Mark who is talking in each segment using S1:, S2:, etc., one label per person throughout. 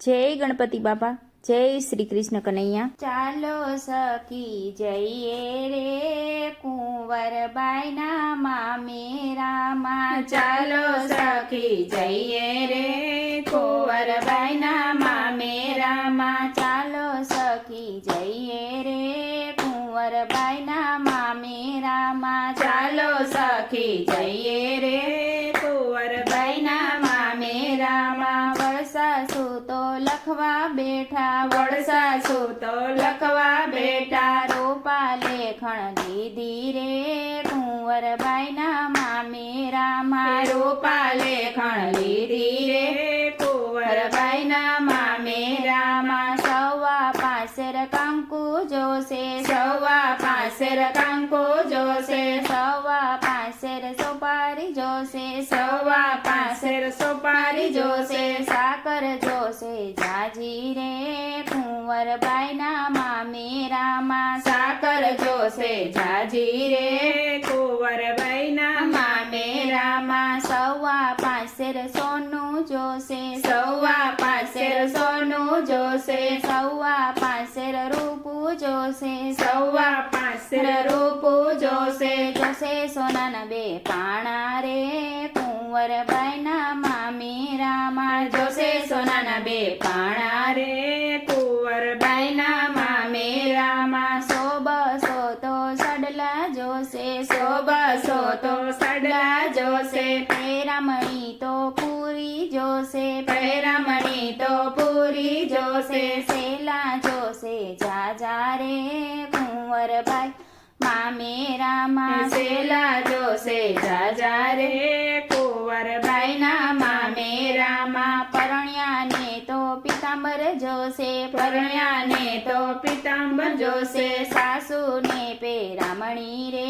S1: જય ગણપતિ બાપા, જય શ્રી કૃષ્ણ કનૈયા। ચાલો સખી જઈએ રે કુંવરબાઈના મામેરામાં, ચાલો સખી જઈએ રે કુંવરબાઈના મામેરામાં, ચાલો સખી જઈએ રે કુંવરબાઈના મામેરામાં, ચાલો સખી જઈએ રે કુંવરબાઈના મામેરામાં। વળસાસુ તો લખવા બેઠા, વળસાસુ તો લખવા બેઠા, રોપા લેખણ દીધી રે કુંવરબાઈના મામેરામાં, રોપા લેખણ લીધી રે કુંવરબાઈના મામેરામાં। સવા પાસેર કંકુ જોશે, સવા પાસેર કંકુ જોશે, સવા પાસેર સોપારી જોશે, સવા પાસેર સોપારી જોશે, સાકર જોશે જાજી રે કુંવરબાઈના મામેરામાં, સાકર જોશે જાજી રે કુંવરબાઈના મામેરામાં। સવા પાસેર સોનું જોશે, સવા પાસેર સોનું જોશે, સવા પાસેર રૂપું જોશે, સવા પાસેર રૂપું જોશે, જોશે સોનાના બે પાણા રે કુંવરબાઈના મામેરામાં, જોશે સોનાના બે પાણા રે કુંવરબાઈના મામેરામાં। સો બસો તો સડલા જોશે, સો બસો તો સડલા જોશે, પેરામણી તો પૂરી જોશે, પેરામણી તો પૂરી જોશે, સેલા જોશે જાજા રે કુંવરબાઈ મામેરામાં, સેલા જોશે જાજા રે કુંવરબાઈના મામેરામાં। પરણ્યાને તો પિતાંબર જોશે, પરણ્યાને તો પિતાંબર જોશે, સાસુને પેરામણી રે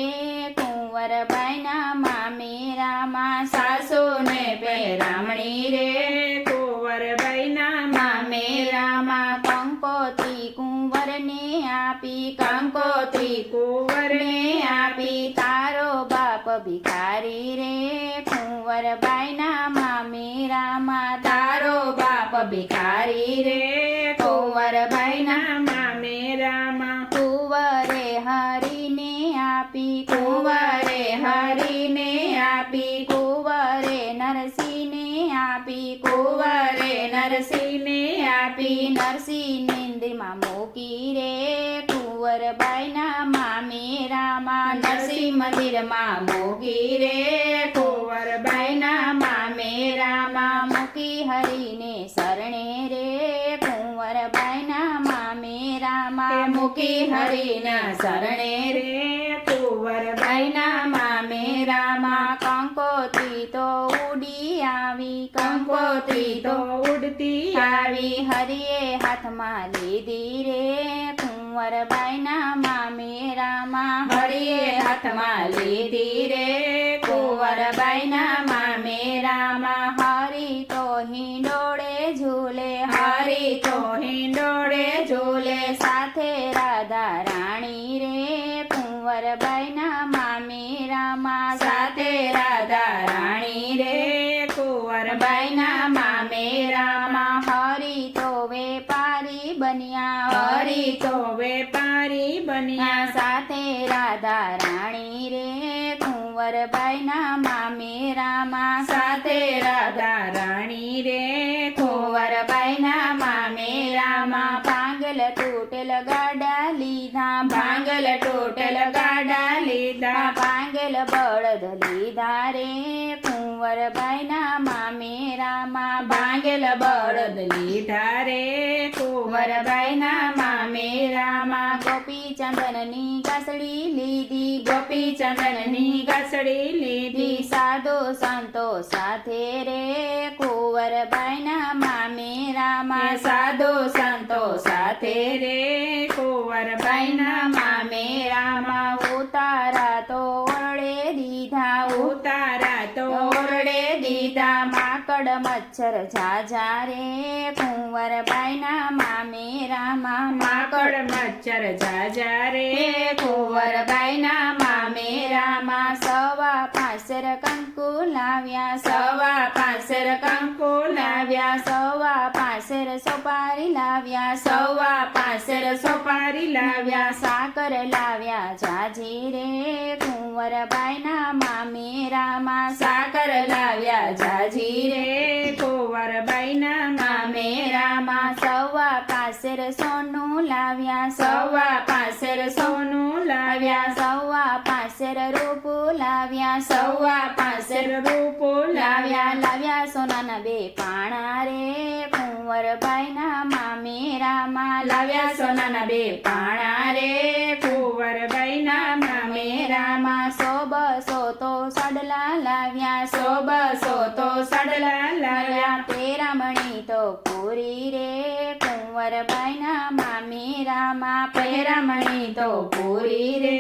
S1: કુંવરબાઈના મામેરામાં, સાસુને પેરામણી રે કુંવરબાઈના મામેરામાં। કંકોત્રી કુંવરને આપી, કંકોત્રી કુંવરને આપી, તારો બાપ ભિખારી રે કુંવરબાઈના મામેરામાં, તારો બાપ ભિખારી રે કુંવરબાઈના મામેરામાં। કુંવરે હરીને આપી, કુંવરે હરીને આપી, કુંવરે નરસિંહને આપી, કુંવરે નરસિંહને આપી, નરસિંહ નિંદ્રમાં મૂકી રે કુંવરબાઈના મામેરામાં, નરસિંહ મંદિરમાં મૂકી રે કુંવરબાઈના મામેરામાં। મૂકી હરીને શરણે રે કુંવરબાઈના મામેરામાં, મૂકી હરીના શરણે રે કુંવરબાઈના મામેરામાં। કંકોત્રી તો ઉડી આવી, કંકોત્રી તો ઉડતી આવી, હરિએ હાથમાં લીધી રે કુંવરબાઈના મામેરામાં, હરિએ હાથમાં લીધી રે કુંવરબાઈના મામેરામાં। હરી તો હિંડોળે ઝૂલે, હરી તો હિંડોળે ઝૂલે, સાથે રાધા રાણી રે કુંવરબાઈના મામેરામાં, સાથે રાધા રાણી રે કુંવરબાઈના મામેરામાં। હરી તો વેપારી બન્યા, હરી તો વેપારી બન્યા, સાથે રાધા રાણી રે કુંવરબાઈના મામેરામાં, સાથે રાધા રાણી રે કુંવરબાઈના મામેરામાં। ભાંગલ તૂટેલ ગાડા લીધા, ભાંગલ તૂટેલ ગાડા લીધા, ભાંગલ બળદ લીધા રે કુંવરબાઈના મામેરામાં, ભાંગલ બળદ લીધા રે કુંવરબાઈના મામેરામાં। ગોપી ચંદનની ગાસડી લીધી, ગોપી ચંદનની ગાસડી લીધી, સાધુ સંતો સાથે રે કુંવરબાઈના મામેરામાં, સાધુ સંતો સાથે રે કુંવરબાઈના મામેરામાં। ઉતારા તો ઓરડે દીધા, ઉતારા તો ઓરડે દીધા, માકડ માકડ મચ્છર ઝાઝા રે કુંવરબાઈના મામેરામાં
S2: માકડ મચ્છર ઝાઝા રે
S1: કુંવરબાઈના મામેરામાં સવા પાંસર કંકુ લાવ્યા
S2: સવા પાંસર કંકુ લાવ્યા
S1: સવા પાંસર સોપારી લાવ્યા
S2: સવા પાંસર સોપારી લાવ્યા
S1: સાકર લાવ્યા ઝાઝી રે કુંવરબાઈના મામેરામાં
S2: સાકર લાવ્યા ઝાઝી રે કુંવરબાઈના
S1: મામેરામાં સવા પાંસર સોનું લાવ્યા
S2: સવા પાંસર સોનું લાવ્યા
S1: સવા પાંસર રૂપું લાવ્યા
S2: સવા પાંસર રૂપું લાવ્યા
S1: લાવ્યા સોનાના બે પાણા રે કુંવરબાઈના મામેરામાં
S2: લાવ્યા સોનાના બે પાણા રે કુંવરબાઈના મામેરામાં
S1: સો બસો તો સડલા લાવ્યા
S2: સો બસો તો સડલા લાવ્યા
S1: પેરામણી તો પૂરી રે કુંવરબાઈના મામેરામાં
S2: પેરામણી તો પૂરી રે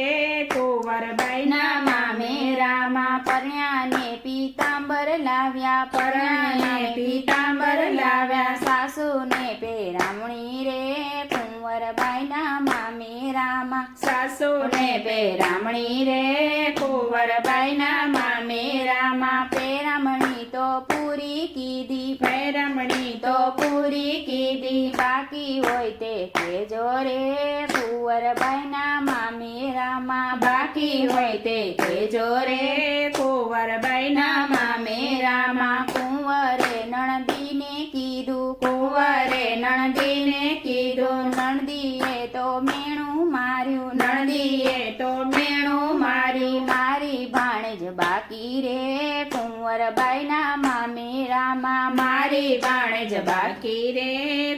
S2: કુંવરબાઈના
S1: મામેરામાં પરણ્યાને પીતાંબર લાવ્યા
S2: પરણાને પીતાંબર લાવ્યા
S1: સાસુને પેરામણી રે કુંવરબાઈના મામેરામાં
S2: સાસુને પેરામણી રે કુંવરબાઈના મામેરામાં
S1: પેરામણી તો પૂરી કીધી
S2: પેરામણી તો પૂરી કીધી
S1: બાકી હોય તે કેજો રે કુંવરબાઈના મામેરામાં
S2: બાકી હોય તે કેજો રે કુંવરબાઈના મામેરામાં
S1: કુંવરે નણદીને કીધું
S2: કુંવરે નણદીને કીધું
S1: નણદીએ તો મેણું માર્યું
S2: નણદીએ તો મેણું મારી
S1: મારી ભાણેજ બાકી રે કુંવરબાઈના મામેરામાં
S2: મારી ભાણેજ બાકી રે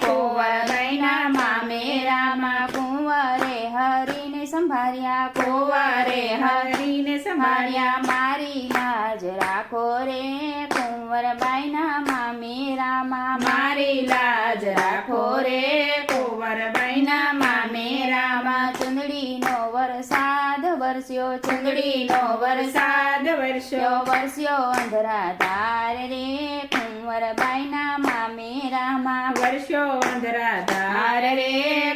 S2: કુંવરબાઈના મામેરામાં
S1: કુંવરે હરીને સંભાળ્યા
S2: કુંવરે હરીને સંભાળ્યા
S1: મારી લાજ રાખો રે કુંવરબાઈના મામેરામાં
S2: મારી લાજ રાખો રે કુંવરબાઈના મામેરામાં
S1: ચુંદડીનો વરસાદ વરસ્યો
S2: ચુંદડીનો વરસાદ વરસ્યો
S1: વરસ્યો અંધરાધાર રે કુંવરબાઈના મામેરામાં
S2: વર્ષો અંધરાધાર રે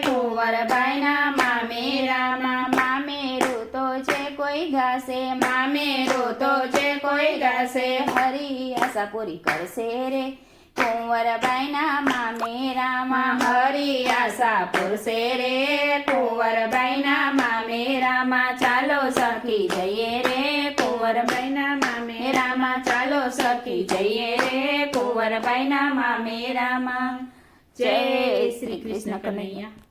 S2: કુંવરબાઈના મામેરામાં
S1: મામેરું તો છે કોઈ ગાશે
S2: મામેરું તો છે કોઈ ગાશે
S1: હરી આશા પૂરી કરશે રે કુંવરબાઈના મામેરામાં
S2: હરી આશા પુરશે રે કુંવરબાઈના મામેરામાં ચાલો સખી જઈએ રે કુંવરબાઈના મામેરામાં ચાલો સખી જઈએ રે કુંવરબાઈના મામેરામાં જય શ્રી કૃષ્ણ કનૈયા.